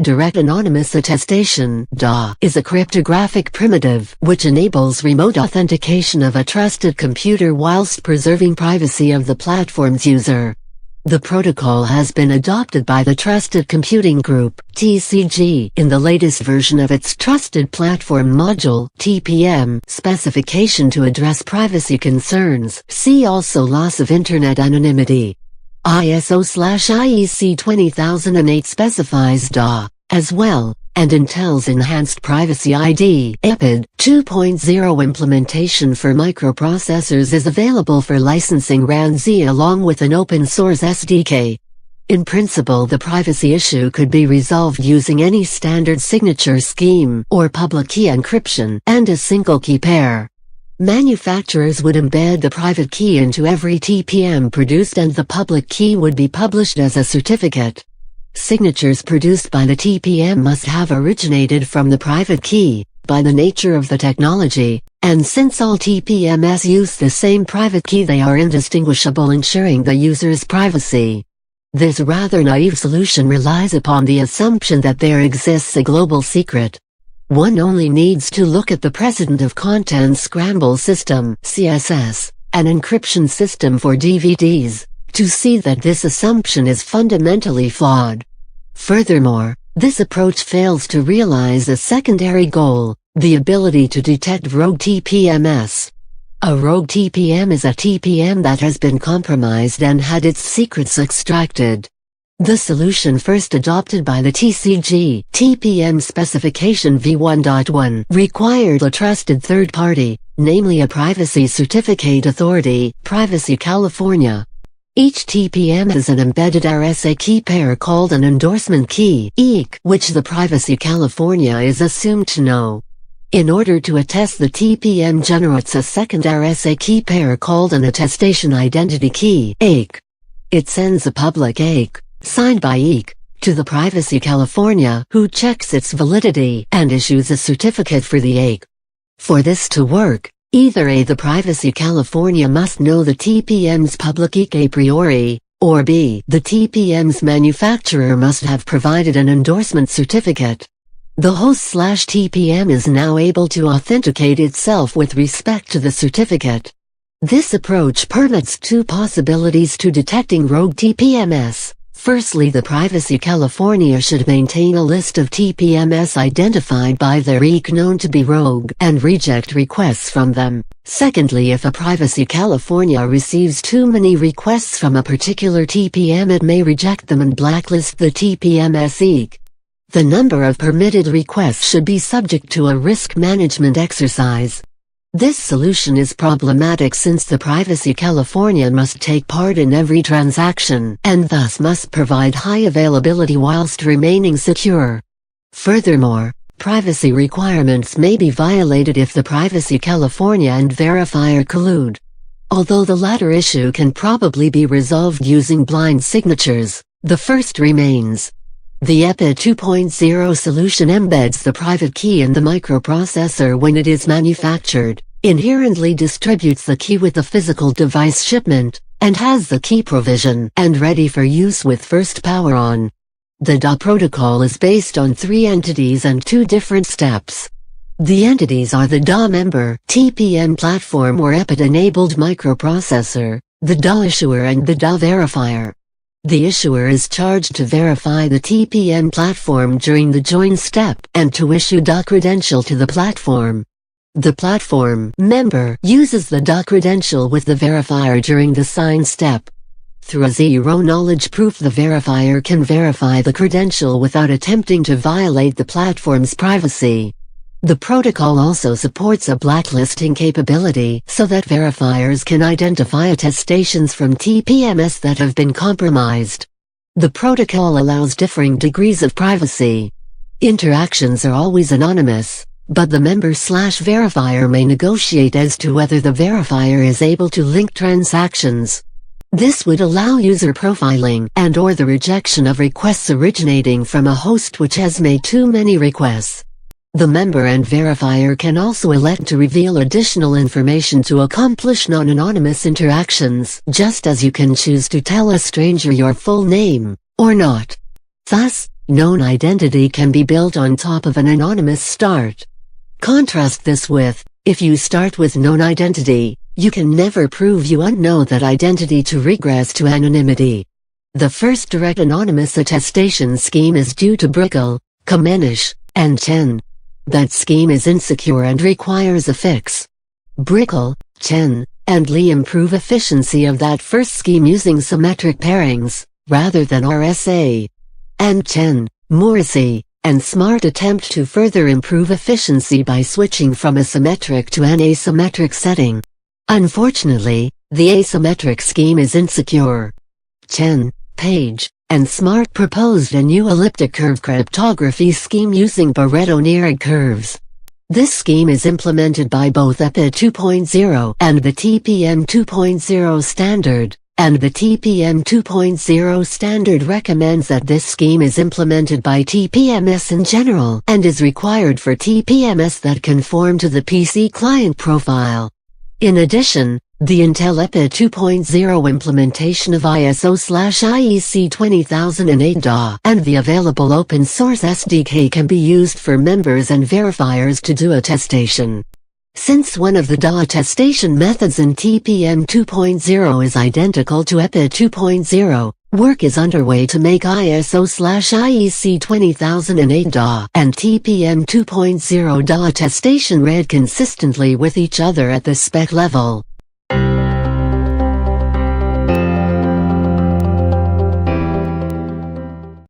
Direct Anonymous Attestation (DA) is a cryptographic primitive which enables remote authentication of a trusted computer whilst preserving privacy of the platform's user. The protocol has been adopted by the Trusted Computing Group (TCG) in the latest version of its Trusted Platform Module (TPM) specification to address privacy concerns. See also Loss of Internet Anonymity. ISO/IEC 20008 specifies DA as well, and Intel's Enhanced Privacy ID (EPID) 2.0 implementation for microprocessors is available for licensing RANZ along with an open-source SDK. In principle, the privacy issue could be resolved using any standard signature scheme or public key encryption and a single key pair. Manufacturers would embed the private key into every TPM produced and the public key would be published as a certificate. Signatures produced by the TPM must have originated from the private key, by the nature of the technology, and since all TPMs use the same private key they are indistinguishable, ensuring the user's privacy. This rather naive solution relies upon the assumption that there exists a global secret. One only needs to look at the precedent of Content Scramble System (CSS), an encryption system for DVDs, to see that this assumption is fundamentally flawed. Furthermore, this approach fails to realize a secondary goal, the ability to detect rogue TPMs. A rogue TPM is a TPM that has been compromised and had its secrets extracted. The solution first adopted by the TCG TPM specification v1.1 required a trusted third party, namely a privacy certificate authority, Privacy California. Each TPM has an embedded RSA key pair called an endorsement key (EK), which the Privacy California is assumed to know. In order to attest, the TPM generates a second RSA key pair called an attestation identity key (AIK). It sends a public AIK, signed by EK, to the Privacy California, who checks its validity and issues a certificate for the AIK. For this to work, either A, the Privacy California must know the TPM's public EIK a priori, or B, the TPM's manufacturer must have provided an endorsement certificate. The host/TPM is now able to authenticate itself with respect to the certificate. This approach permits two possibilities to detecting rogue TPMs. Firstly, the Privacy California should maintain a list of TPMs identified by their EIK known to be rogue and reject requests from them. Secondly, if a Privacy California receives too many requests from a particular TPM, it may reject them and blacklist the TPM's EIK. The number of permitted requests should be subject to a risk management exercise. This solution is problematic since the Privacy California must take part in every transaction and thus must provide high availability whilst remaining secure. Furthermore, privacy requirements may be violated if the Privacy California and verifier collude. Although the latter issue can probably be resolved using blind signatures, the first remains. The EPID 2.0 solution embeds the private key in the microprocessor when it is manufactured, inherently distributes the key with the physical device shipment, and has the key provision and ready for use with first power on. The DA protocol is based on 3 entities and 2 different steps. The entities are the DA member, TPM platform or EPID-enabled microprocessor, the DA issuer and the DA verifier. The issuer is charged to verify the TPM platform during the join step and to issue DA credential to the platform. The platform member uses the DA credential with the verifier during the sign step. Through a zero-knowledge proof, the verifier can verify the credential without attempting to violate the platform's privacy. The protocol also supports a blacklisting capability so that verifiers can identify attestations from TPMs that have been compromised. The protocol allows differing degrees of privacy. Interactions are always anonymous, but the member/verifier may negotiate as to whether the verifier is able to link transactions. This would allow user profiling and/or the rejection of requests originating from a host which has made too many requests. The member and verifier can also elect to reveal additional information to accomplish non-anonymous interactions, just as you can choose to tell a stranger your full name, or not. Thus, known identity can be built on top of an anonymous start. Contrast this with, if you start with known identity, you can never prove you unknow that identity to regress to anonymity. The first direct anonymous attestation scheme is due to Brickell, Kamenisch, and Chen. That scheme is insecure and requires a fix. Brickell, Chen, and Lee improve efficiency of that first scheme using symmetric pairings, rather than RSA. And Chen, Morrissey, and Smart attempt to further improve efficiency by switching from a symmetric to an asymmetric setting. Unfortunately, the asymmetric scheme is insecure. Chen, Page, and Smart proposed a new elliptic curve cryptography scheme using Pareto-Nearag curves. This scheme is implemented by both EPID 2.0 and the TPM 2.0 standard, and the TPM 2.0 standard recommends that this scheme is implemented by TPMS in general and is required for TPMS that conform to the PC client profile. In addition, the Intel EPID 2.0 implementation of ISO/IEC 20008 DA and the available open source SDK can be used for members and verifiers to do attestation. Since one of the DA attestation methods in TPM 2.0 is identical to EPID 2.0, work is underway to make ISO/IEC 20008 DA and TPM 2.0 DA attestation read consistently with each other at the spec level.